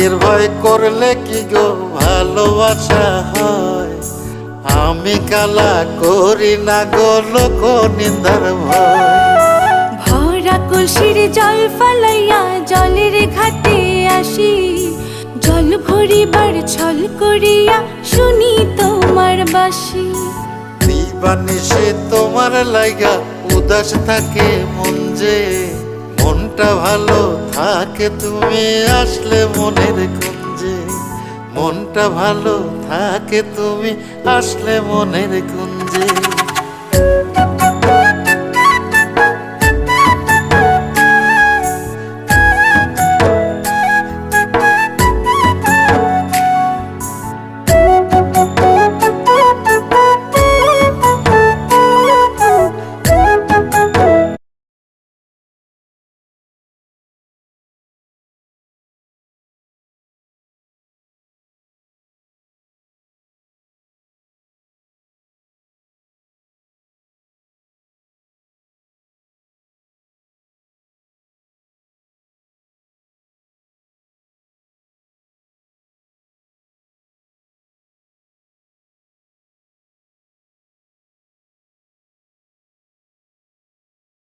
প্রাণের ভয় করলে কি গো ভালোবাসা হয়? আমি কালা করি না গো লোক নিন্দার ভয়। ভরা কলসির জল ফালাইয়া জলের ঘাটে আসি, জল ভরিবার ছল করিয়া শুনি তোমার বাঁশি। দিবানিশে তোমার লাইগা উদাস থাকে মন যে, মনটা ভালো থাকে তুমি আসলে মনের কুঞ্জে। মনটা ভালো থাকে তুমি আসলে মনের কুঞ্জে।